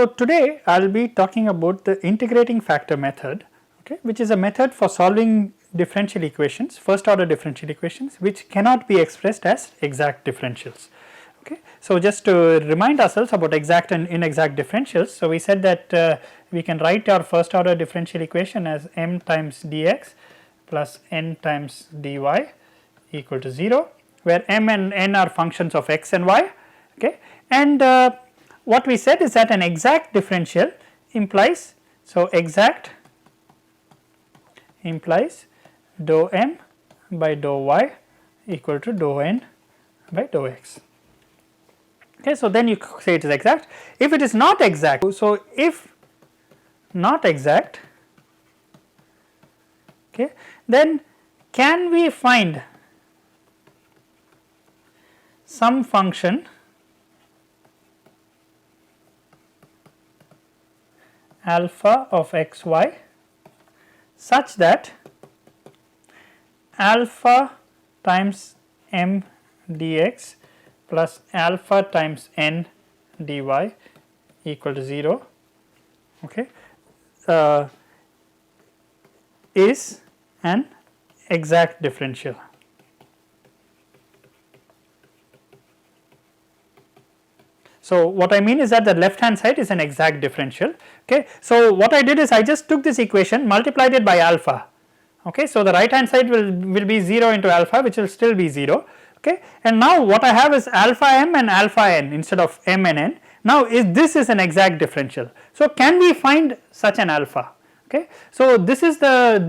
So, today I will be talking about the integrating factor method, okay, which is a method for solving differential equations, first order differential equations, which cannot be expressed as exact differentials. Okay. So, just to remind ourselves about exact and inexact differentials. So, we said that we can write our first order differential equation as m times dx plus n times dy equal to 0, where m and n are functions of x and y. Okay. And what we said is that an exact differential implies, so exact implies dou m by dou y equal to dou n by dou x. Okay, so then you say it is exact. If it is not exact, so if not exact, okay, then can we find some function alpha of x y such that alpha times m dx plus alpha times n dy equal to 0, okay, is an exact differential. So, what I mean is that the left hand side is an exact differential. Okay. So, what I did is I just took this equation, multiplied it by alpha. Okay. So, the right hand side will be 0 into alpha, which will still be 0. Okay. And now what I have is alpha m and alpha n instead of m and n. Now, this is an exact differential. So, can we find such an alpha? Okay. So, this is the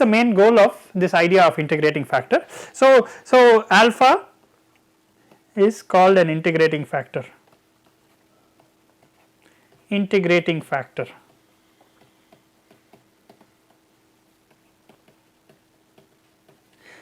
main goal of this idea of integrating factor. So, alpha is called an integrating factor. Integrating factor.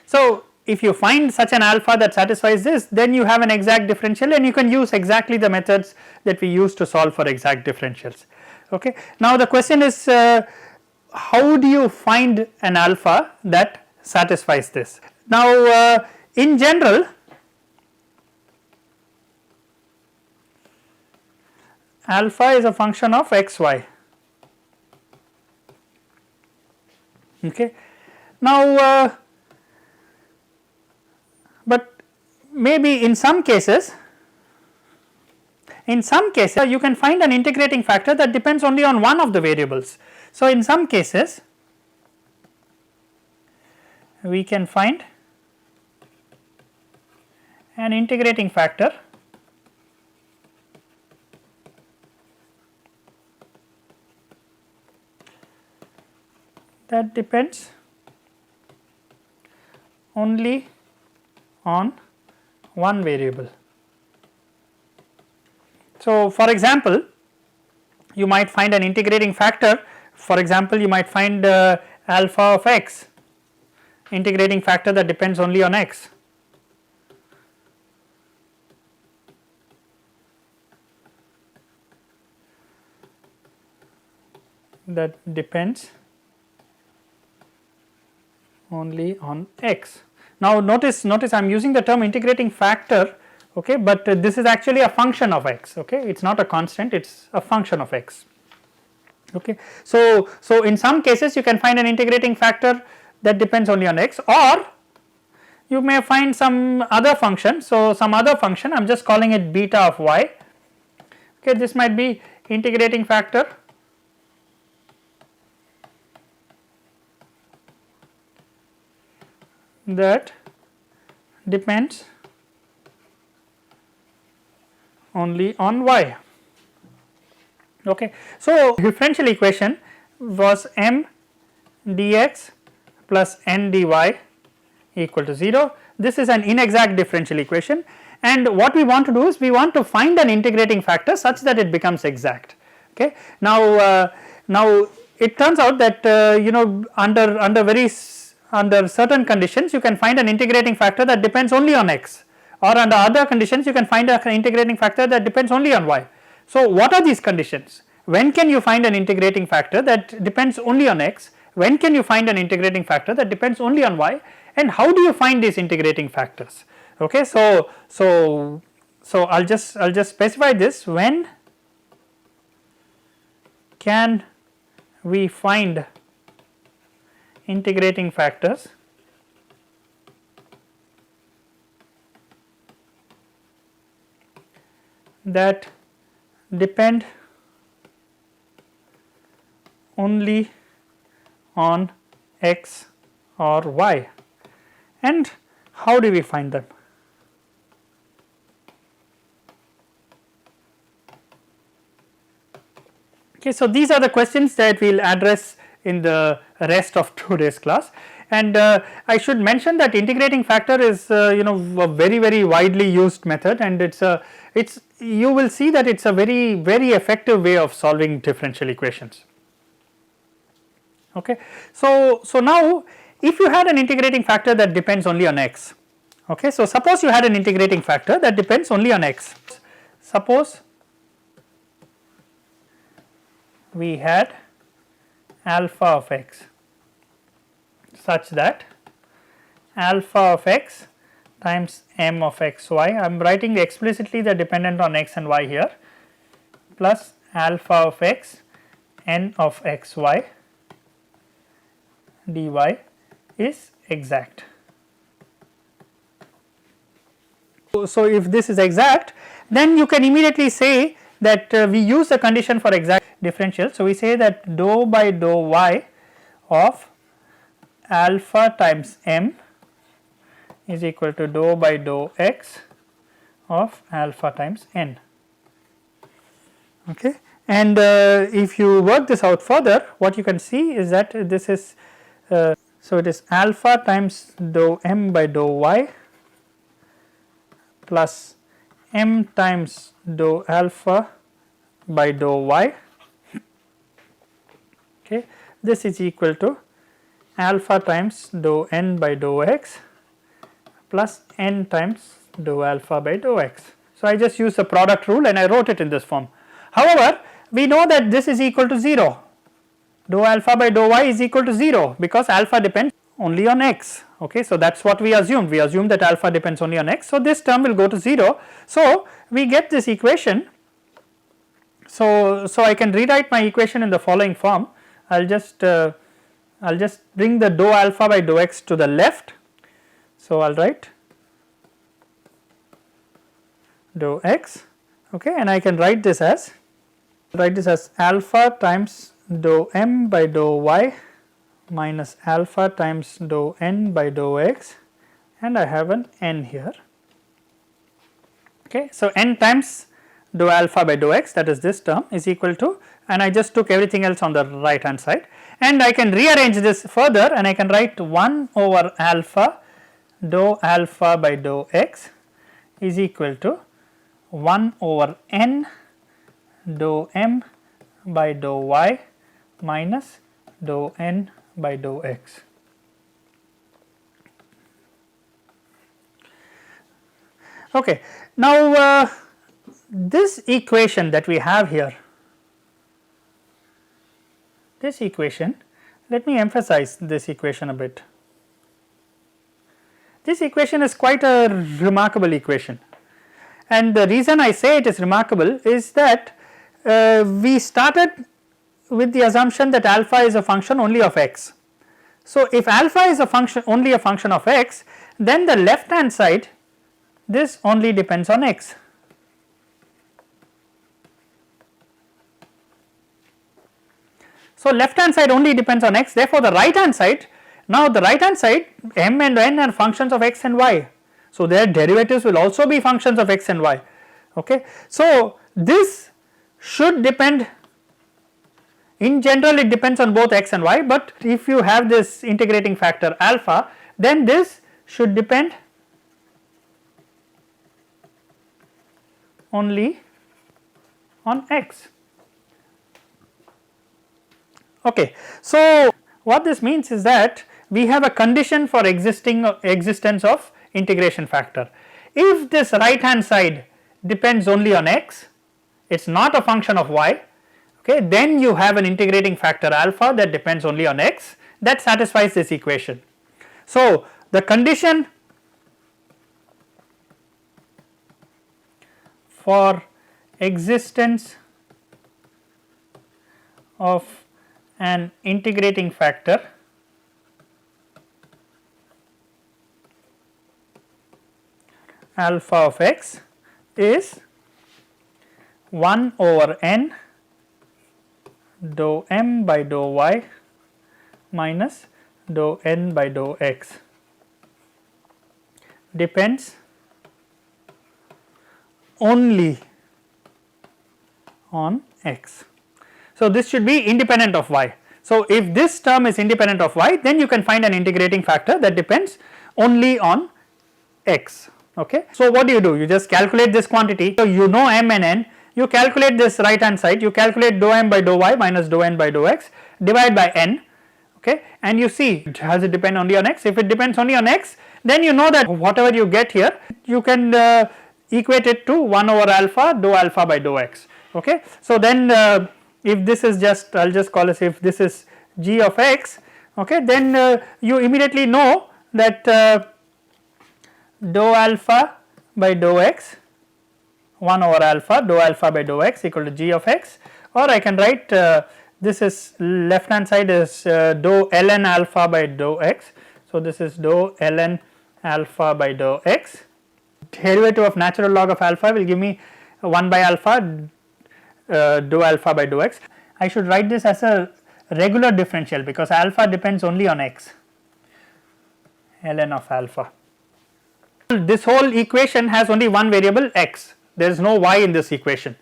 So, if you find such an alpha that satisfies this, then you have an exact differential and you can use exactly the methods that we use to solve for exact differentials. Okay. Now, the question is how do you find an alpha that satisfies this? Now, in general, alpha is a function of x y. Okay. Now, but maybe in some cases you can find an integrating factor that depends only on one of the variables. So, in some cases we can find an integrating factor that depends only on one variable. So, for example, you might find an integrating factor, for example, you might find alpha of x, integrating factor that depends only on x. That depends only on x. Now, notice I am using the term integrating factor, okay, but this is actually a function of x, okay, it is not a constant, it is a function of x. Okay. So, in some cases you can find an integrating factor that depends only on x, or you may find some other function. So, some other function, I am just calling it beta of y, okay, this might be integrating factor that depends only on y. Okay. So, differential equation was m dx plus n dy equal to 0. This is an inexact differential equation, and what we want to do is we want to find an integrating factor such that it becomes exact. Okay. Now, it turns out that you know, under certain conditions you can find an integrating factor that depends only on x, or under other conditions you can find an integrating factor that depends only on y. So, what are these conditions? When can you find an integrating factor that depends only on x? When can you find an integrating factor that depends only on y? And how do you find these integrating factors? Okay, so I'll just specify this. When can we find integrating factors that depend only on x or y, and how do we find them? Okay, so these are the questions that we will address in the rest of today's class, and I should mention that integrating factor is a very widely used method, and it's you will see that it is a very effective way of solving differential equations. Okay. So now if you had an integrating factor that depends only on x, okay, so suppose you had an integrating factor that depends only on x, suppose we had alpha of x such that alpha of x times m of x y, I am writing explicitly the dependent on x and y here, plus alpha of x n of x y dy is exact. So if this is exact, then you can immediately say that we use the condition for exact differential. So we say that dou by dou y of alpha times m is equal to dou by dou x of alpha times n. Okay. And if you work this out further, what you can see is that this is so it is alpha times dou m by dou y plus m times dou alpha by dou y. Okay. This is equal to alpha times dou n by dou x plus n times dou alpha by dou x. So I just use the product rule and I wrote it in this form. However, we know that this is equal to 0. Dou alpha by dou y is equal to 0 because alpha depends only on x. Okay, so that is what we assumed. We assume that alpha depends only on x. So this term will go to 0. So we get this equation. So I can rewrite my equation in the following form. I'll just bring the dou alpha by dou x to the left. So I'll write dou x. Okay, and I can write this as alpha times dou m by dou y minus alpha times dou n by dou x, and I have an n here. Okay, so n times dou alpha by dou x, that is this term, is equal to, and I just took everything else on the right hand side, and I can rearrange this further and I can write 1 over alpha dou alpha by dou x is equal to 1 over n dou m by dou y minus dou n by dou x. Okay. Now this equation that we have here, this equation, let me emphasize this equation a bit. This equation is quite a remarkable equation, and the reason I say it is remarkable is that we started with the assumption that alpha is a function only of x. So if alpha is a function only a function of x, then the left hand side, this only depends on x. So left hand side only depends on x, therefore the right hand side, now the right hand side m and n are functions of x and y. So their derivatives will also be functions of x and y. Okay. So this should depend, in general it depends on both x and y, but if you have this integrating factor alpha, then this should depend only on x. Okay. So what this means is that we have a condition for existence of integration factor. If this right hand side depends only on x, it is not a function of y, okay, then you have an integrating factor alpha that depends only on x, that satisfies this equation. So the condition for existence of an integrating factor alpha of x is 1 over n dou m by dou y minus dou n by dou x depends only on x. So, this should be independent of y. So, if this term is independent of y, then you can find an integrating factor that depends only on x. Okay. So, what do? You just calculate this quantity. So, you know m and n, you calculate this right hand side, you calculate dou m by dou y minus dou n by dou x, divide by n, okay, and you see does it depend only on x. If it depends only on x, then you know that whatever you get here, you can equate it to 1 over alpha dou alpha by dou x. Okay. So, then if this is just, I will just call as if this is g of x, okay, then you immediately know that dou alpha by dou x 1 over alpha dou alpha by dou x equal to g of x, or I can write this is left hand side is dou ln alpha by dou x. So, this is dou ln alpha by dou x, derivative of natural log of alpha will give me 1 by alpha dou alpha by dou x. I should write this as a regular differential because alpha depends only on x, ln of alpha. This whole equation has only one variable x, there is no y in this equation,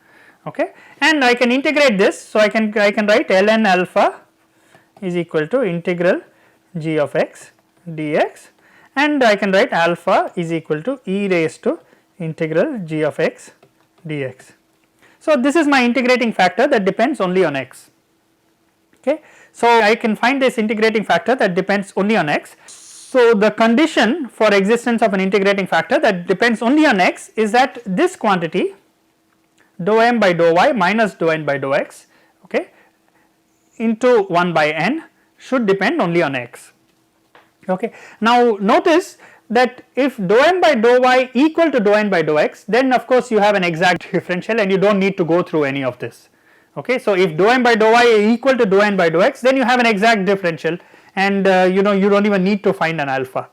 okay, and I can integrate this. So, I can write ln alpha is equal to integral g of x dx, and I can write alpha is equal to e raised to integral g of x dx. So, this is my integrating factor that depends only on x. Okay. So, I can find this integrating factor that depends only on x. So, the condition for existence of an integrating factor that depends only on x is that this quantity dou m by dou y minus dou n by dou x, okay, into 1 by n should depend only on x. Okay. Now, notice that if dou m by dou y equal to dou n by dou x, then of course, you have an exact differential and you do not need to go through any of this. Okay. So, if dou m by dou y equal to dou n by dou x, then you have an exact differential, and you know you do not even need to find an alpha.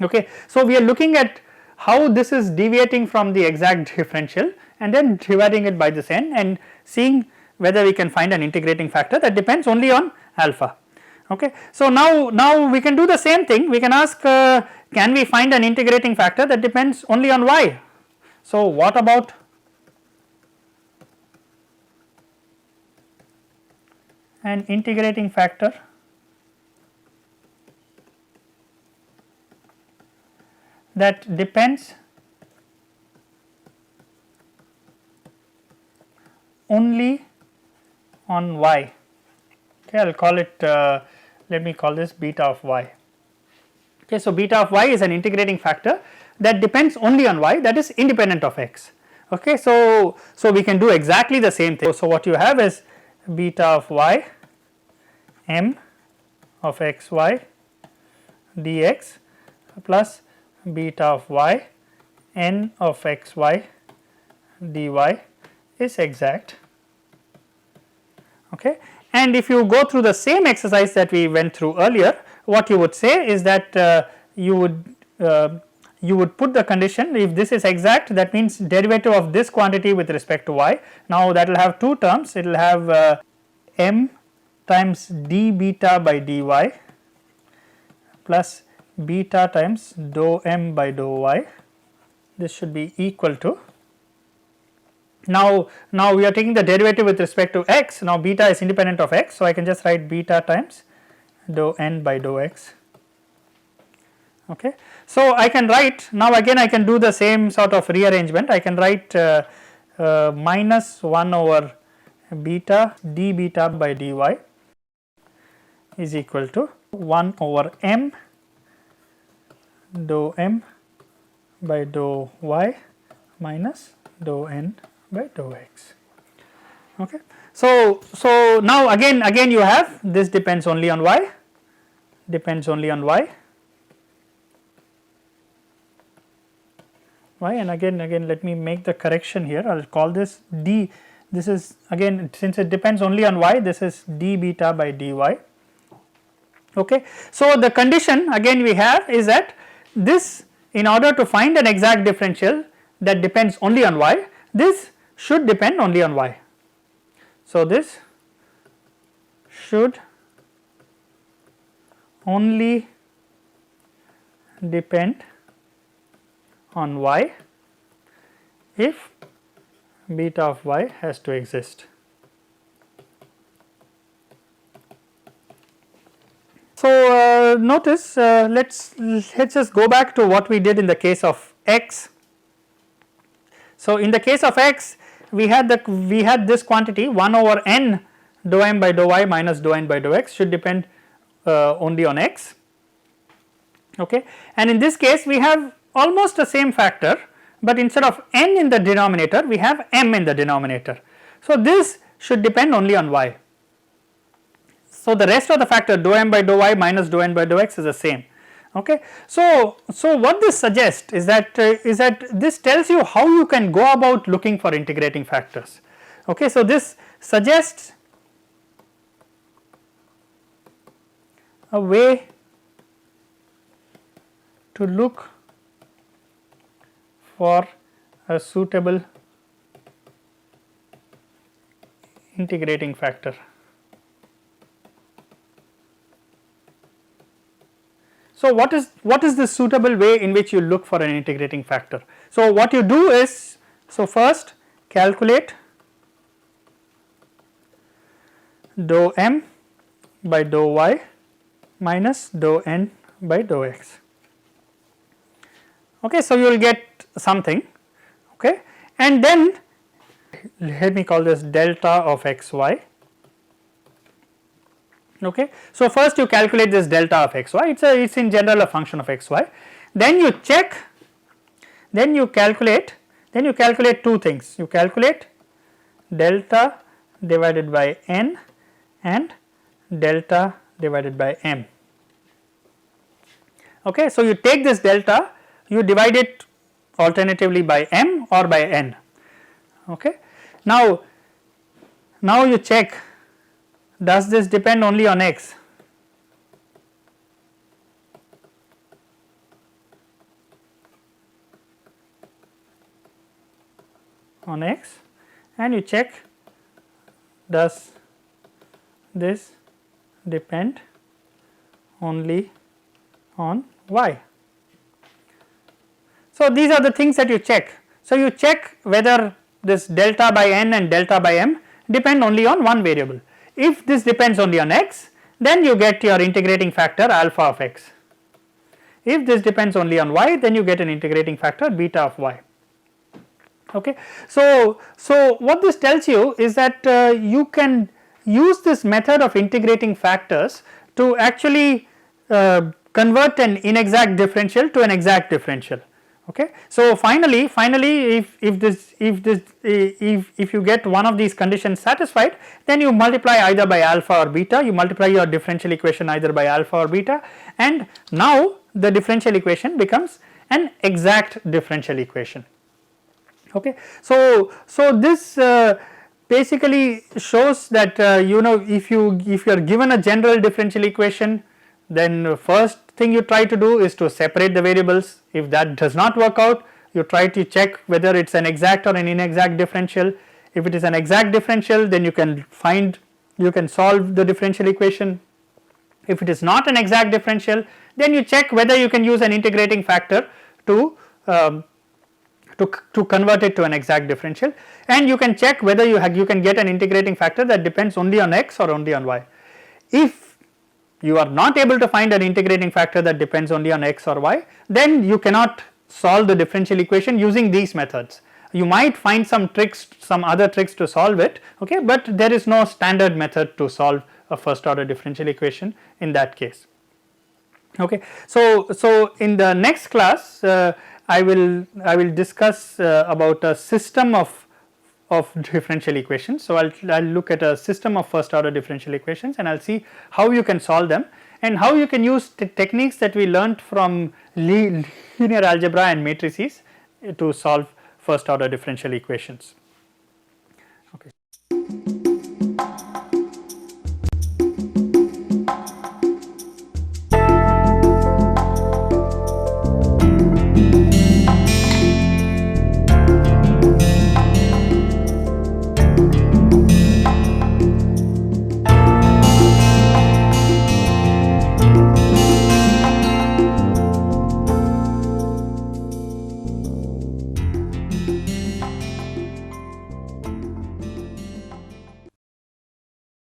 Okay. So, we are looking at how this is deviating from the exact differential and then dividing it by this n and seeing whether we can find an integrating factor that depends only on alpha. Okay. So, now we can do the same thing, we can ask can we find an integrating factor that depends only on y. So, what about an integrating factor that depends only on y. Okay, I will call it let me call this beta of y. Okay, so, beta of y is an integrating factor that depends only on y, that is independent of x. Okay, so we can do exactly the same thing. So, what you have is beta of y m of x y dx plus beta of y n of x y dy is exact. Okay. And if you go through the same exercise that we went through earlier, what you would say is that you would put the condition, if this is exact, that means derivative of this quantity with respect to y. Now, that will have two terms, it will have m times d beta by dy plus beta times dou m by dou y. This should be equal to, now we are taking the derivative with respect to x. Now, beta is independent of x. So, I can just write beta times dou n by dou x. Okay. So, I can write, now again I can do the same sort of rearrangement, I can write minus 1 over beta d beta by dy is equal to 1 over m dou m by dou y minus dou n by dou x. Okay. So, now again you have this depends only on y, depends only on y, and again let me make the correction here, I will call this d, this is again, since it depends only on y, this is d beta by dy. Okay. So, the condition again we have is that this, in order to find an exact differential that depends only on y, this should depend only on y. So, this should only depend on y if beta of y has to exist. So, notice let's just go back to what we did in the case of x. So, in the case of x, we had this quantity 1 over n dou m by dou y minus dou n by dou x should depend only on x. Okay. And in this case we have almost the same factor, but instead of n in the denominator we have m in the denominator. So, this should depend only on y. So, the rest of the factor dou m by dou y minus dou n by dou x is the same. Okay. So, what this suggests is that this tells you how you can go about looking for integrating factors. Okay. So, this suggests a way to look for a suitable integrating factor. So, what is the suitable way in which you look for an integrating factor? So, what you do is, so first calculate dou m by dou y minus dou n by dou x. Okay, so you will get something, okay, and then let me call this delta of x y. Okay. So, first you calculate this delta of x y, it is in general a function of x y, then you check, then you calculate two things, you calculate delta divided by n and delta divided by m. Okay. So, you take this delta, you divide it alternatively by m or by n. Okay. Now you check, does this depend only on x? On x, and you check, does this depend only on y? So, these are the things that you check. So, you check whether this delta by n and delta by m depend only on one variable. If this depends only on x, then you get your integrating factor alpha of x. If this depends only on y, then you get an integrating factor beta of y. Okay. So, what this tells you is that you can use this method of integrating factors to actually convert an inexact differential to an exact differential. Okay. So, finally if you get one of these conditions satisfied, then you multiply either by alpha or beta, you multiply your differential equation either by alpha or beta, and now the differential equation becomes an exact differential equation. Okay. So, this basically shows that if you are given a general differential equation, then first thing you try to do is to separate the variables. If that does not work out, you try to check whether it is an exact or an inexact differential. If it is an exact differential, then you can solve the differential equation. If it is not an exact differential, then you check whether you can use an integrating factor to convert it to an exact differential, and you can check whether you can get an integrating factor that depends only on x or only on y. If you are not able to find an integrating factor that depends only on x or y, then you cannot solve the differential equation using these methods. You might find some other tricks to solve it, okay, but there is no standard method to solve a first order differential equation in that case. Okay. So, in the next class I will discuss about a system of differential equations. So, I will look at a system of first order differential equations, and I will see how you can solve them and how you can use techniques that we learnt from linear algebra and matrices to solve first order differential equations.